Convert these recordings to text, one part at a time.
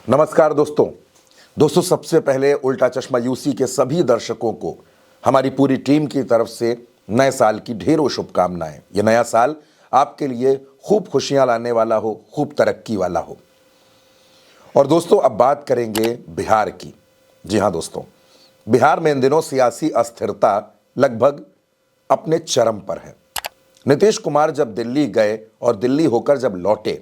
नमस्कार दोस्तों सबसे पहले उल्टा चश्मा यूसी के सभी दर्शकों को हमारी पूरी टीम की तरफ से नए साल की ढेरों शुभकामनाएं। ये नया साल आपके लिए खूब खुशियां लाने वाला हो, खूब तरक्की वाला हो। और दोस्तों अब बात करेंगे बिहार की। जी हां दोस्तों, बिहार में इन दिनों सियासी अस्थिरता लगभग अपने चरम पर है। नीतीश कुमार जब दिल्ली गए और दिल्ली होकर जब लौटे,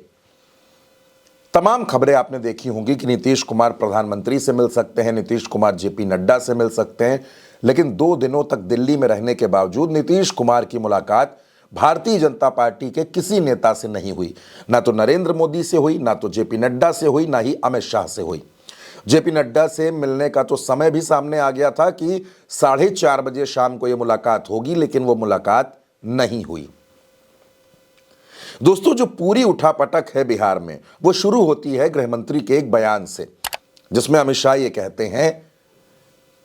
तमाम खबरें आपने देखी होंगी कि नीतीश कुमार प्रधानमंत्री से मिल सकते हैं, नीतीश कुमार जेपी नड्डा से मिल सकते हैं। लेकिन 2 दिनों तक दिल्ली में रहने के बावजूद नीतीश कुमार की मुलाकात भारतीय जनता पार्टी के किसी नेता से नहीं हुई। ना तो नरेंद्र मोदी से हुई, ना तो जेपी नड्डा से हुई, ना ही अमित शाह से हुई। जेपी नड्डा से मिलने का तो समय भी सामने आ गया था कि 4:30 बजे शाम को यह मुलाकात होगी, लेकिन वो मुलाकात नहीं हुई। दोस्तों जो पूरी उठापटक है बिहार में, वो शुरू होती है गृहमंत्री के एक बयान से, जिसमें अमित शाह ये कहते हैं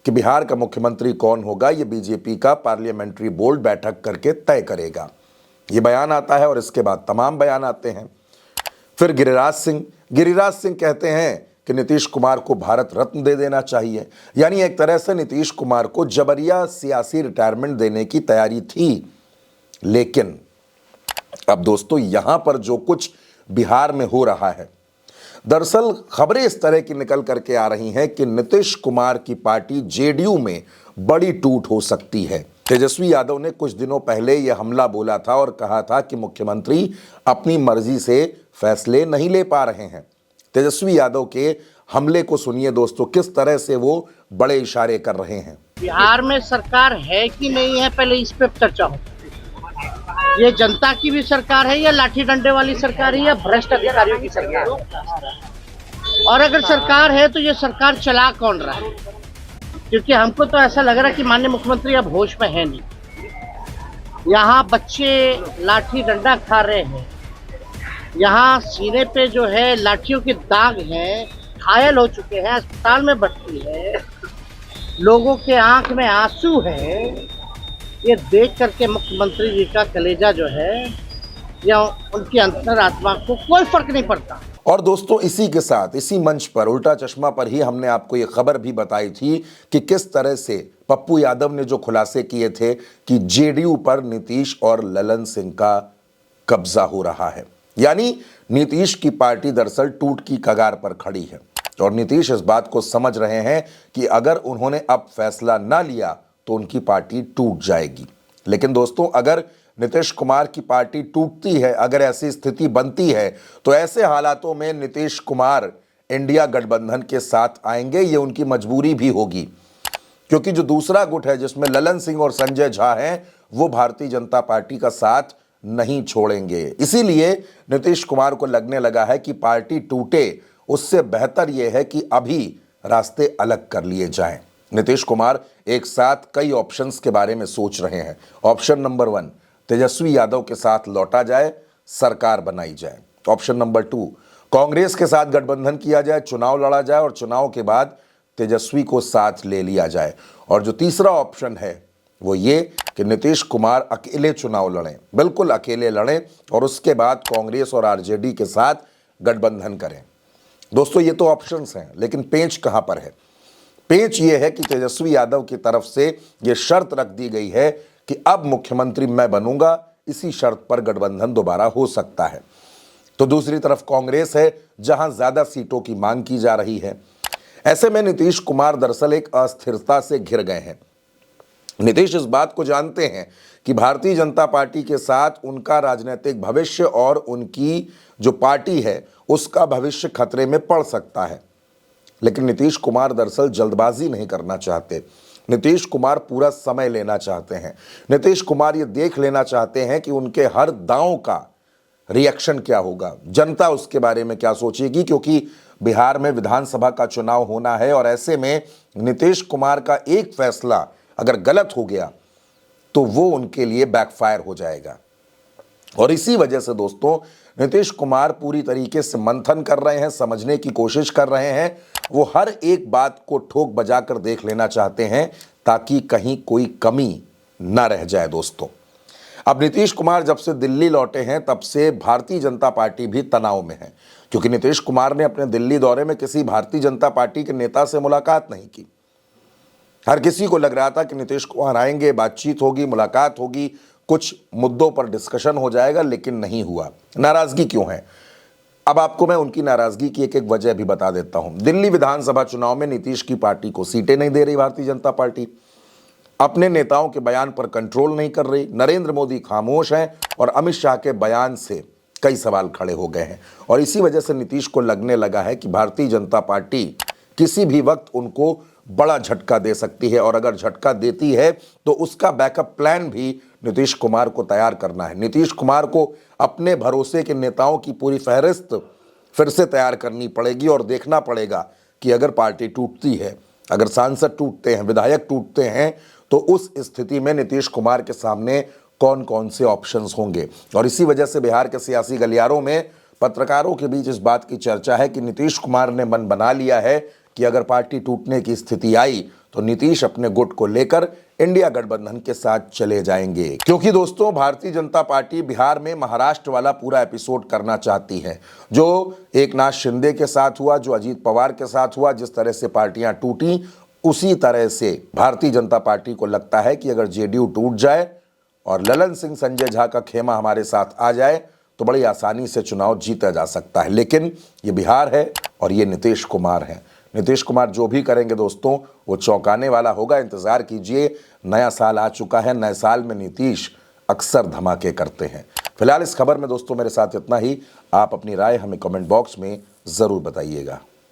कि बिहार का मुख्यमंत्री कौन होगा ये बीजेपी का पार्लियामेंट्री बोर्ड बैठक करके तय करेगा। ये बयान आता है और इसके बाद तमाम बयान आते हैं। फिर गिरिराज सिंह कहते हैं कि नीतीश कुमार को भारत रत्न दे देना चाहिए। यानी एक तरह से नीतीश कुमार को जबरिया सियासी रिटायरमेंट देने की तैयारी थी। लेकिन अब दोस्तों यहां पर जो कुछ बिहार में हो रहा है, दरअसल खबरें इस तरह की निकल करके आ रही हैं कि नीतीश कुमार की पार्टी जेडीयू में बड़ी टूट हो सकती है। तेजस्वी यादव ने कुछ दिनों पहले यह हमला बोला था और कहा था कि मुख्यमंत्री अपनी मर्जी से फैसले नहीं ले पा रहे हैं। तेजस्वी यादव के हमले को सुनिए दोस्तों, किस तरह से वो बड़े इशारे कर रहे हैं। बिहार में सरकार है कि नहीं है, पहले इस पे चर्चा हो। ये जनता की भी सरकार है या लाठी डंडे वाली सरकार है या भ्रष्ट अधिकारियों की सरकार है? और अगर सरकार है तो ये सरकार चला कौन रहा है? क्योंकि हमको तो ऐसा लग रहा है कि माननीय मुख्यमंत्री अब होश में है नहीं। यहाँ बच्चे लाठी डंडा खा रहे हैं, यहाँ सीने पे जो है लाठियों के दाग हैं, घायल हो चुके हैं, अस्पताल में भर्ती है, लोगों के आंख में आंसू है। ये देख करके मुख्यमंत्री जी का कलेजा जो है या उनकी अंतरात्मा को कोई फर्क नहीं पड़ता। और दोस्तों इसी के साथ इसी मंच पर उल्टा चश्मा पर ही हमने आपको ये खबर भी बताई थी कि किस तरह से पप्पू यादव ने जो खुलासे किए थे कि जेडीयू पर नीतीश और ललन सिंह का कब्जा हो रहा है। यानी नीतीश की पार्टी दरअसल टूट की कगार पर खड़ी है और नीतीश इस बात को समझ रहे हैं कि अगर उन्होंने अब फैसला ना लिया तो उनकी पार्टी टूट जाएगी। लेकिन दोस्तों अगर नीतीश कुमार की पार्टी टूटती है, अगर ऐसी स्थिति बनती है, तो ऐसे हालातों में नीतीश कुमार इंडिया गठबंधन के साथ आएंगे। ये उनकी मजबूरी भी होगी, क्योंकि जो दूसरा गुट है जिसमें ललन सिंह और संजय झा हैं, वो भारतीय जनता पार्टी का साथ नहीं छोड़ेंगे। इसीलिए नीतीश कुमार को लगने लगा है कि पार्टी टूटे उससे बेहतर यह है कि अभी रास्ते अलग कर लिए जाएं। नीतीश कुमार एक साथ कई ऑप्शंस के बारे में सोच रहे हैं। ऑप्शन नंबर 1, तेजस्वी यादव के साथ लौटा जाए, सरकार बनाई जाए। ऑप्शन नंबर 2, कांग्रेस के साथ गठबंधन किया जाए, चुनाव लड़ा जाए और चुनाव के बाद तेजस्वी को साथ ले लिया जाए। और जो तीसरा ऑप्शन है वो ये कि नीतीश कुमार अकेले चुनाव लड़ें, बिल्कुल अकेले लड़ें और उसके बाद कांग्रेस और आरजेडी के साथ गठबंधन करें। दोस्तों ये तो ऑप्शंस हैं, लेकिन पेंच कहां पर है? पेंच ये है कि तेजस्वी यादव की तरफ से ये शर्त रख दी गई है कि अब मुख्यमंत्री मैं बनूंगा, इसी शर्त पर गठबंधन दोबारा हो सकता है। तो दूसरी तरफ कांग्रेस है जहां ज्यादा सीटों की मांग की जा रही है। ऐसे में नीतीश कुमार दरअसल एक अस्थिरता से घिर गए हैं। नीतीश इस बात को जानते हैं कि भारतीय जनता पार्टी के साथ उनका राजनीतिक भविष्य और उनकी जो पार्टी है उसका भविष्य खतरे में पड़ सकता है। लेकिन नीतीश कुमार दरअसल जल्दबाजी नहीं करना चाहते। नीतीश कुमार पूरा समय लेना चाहते हैं। नीतीश कुमार ये देख लेना चाहते हैं कि उनके हर दांव का रिएक्शन क्या होगा, जनता उसके बारे में क्या सोचेगी, क्योंकि बिहार में विधानसभा का चुनाव होना है और ऐसे में नीतीश कुमार का एक फैसला अगर गलत हो गया तो वो उनके लिए बैकफायर हो जाएगा। और इसी वजह से दोस्तों नीतीश कुमार पूरी तरीके से मंथन कर रहे हैं, समझने की कोशिश कर रहे हैं। वो हर एक बात को ठोक बजाकर देख लेना चाहते हैं ताकि कहीं कोई कमी ना रह जाए। दोस्तों अब नीतीश कुमार जब से दिल्ली लौटे हैं तब से भारतीय जनता पार्टी भी तनाव में है, क्योंकि नीतीश कुमार ने अपने दिल्ली दौरे में किसी भारतीय जनता पार्टी के नेता से मुलाकात नहीं की। हर किसी को लग रहा था कि नीतीश कुमार आएंगे, बातचीत होगी, मुलाकात होगी, कुछ मुद्दों पर डिस्कशन हो जाएगा, लेकिन नहीं हुआ। नाराजगी क्यों है? अब आपको मैं उनकी नाराजगी की एक एक वजह भी बता देता हूं। दिल्ली विधानसभा चुनाव में नीतीश की पार्टी को सीटें नहीं दे रही भारतीय जनता पार्टी, अपने नेताओं के बयान पर कंट्रोल नहीं कर रही, नरेंद्र मोदी खामोश हैं और अमित शाह के बयान से कई सवाल खड़े हो गए हैं। और इसी वजह से नीतीश को लगने लगा है कि भारतीय जनता पार्टी किसी भी वक्त उनको बड़ा झटका दे सकती है, और अगर झटका देती है तो उसका बैकअप प्लान भी नीतीश कुमार को तैयार करना है। नीतीश कुमार को अपने भरोसे के नेताओं की पूरी फहरिस्त फिर से तैयार करनी पड़ेगी और देखना पड़ेगा कि अगर पार्टी टूटती है, अगर सांसद टूटते हैं, विधायक टूटते हैं, तो उस स्थिति में नीतीश कुमार के सामने कौन कौन से ऑप्शंस होंगे। और इसी वजह से बिहार के सियासी गलियारों में पत्रकारों के बीच इस बात की चर्चा है कि नीतीश कुमार ने मन बना लिया है कि अगर पार्टी टूटने की स्थिति आई तो नीतीश अपने गुट को लेकर इंडिया गठबंधन के साथ चले जाएंगे। क्योंकि दोस्तों, भारतीय जनता पार्टी बिहार में महाराष्ट्र वाला पूरा एपिसोड करना चाहती है, जो एकनाथ शिंदे के साथ हुआ, जो अजीत पवार के साथ हुआ, जिस तरह से पार्टियां टूटी, उसी तरह से भारतीय जनता पार्टी को लगता है कि अगर जेडीयू टूट जाए और ललन सिंह संजय झा का खेमा हमारे साथ आ जाए तो बड़ी आसानी से चुनाव जीता जा सकता है। लेकिन ये बिहार है और ये नीतीश कुमार है। नीतीश कुमार जो भी करेंगे दोस्तों, वो चौंकाने वाला होगा। इंतजार कीजिए, नया साल आ चुका है, नए साल में नीतीश अक्सर धमाके करते हैं। फिलहाल इस खबर में दोस्तों मेरे साथ इतना ही। आप अपनी राय हमें कमेंट बॉक्स में ज़रूर बताइएगा।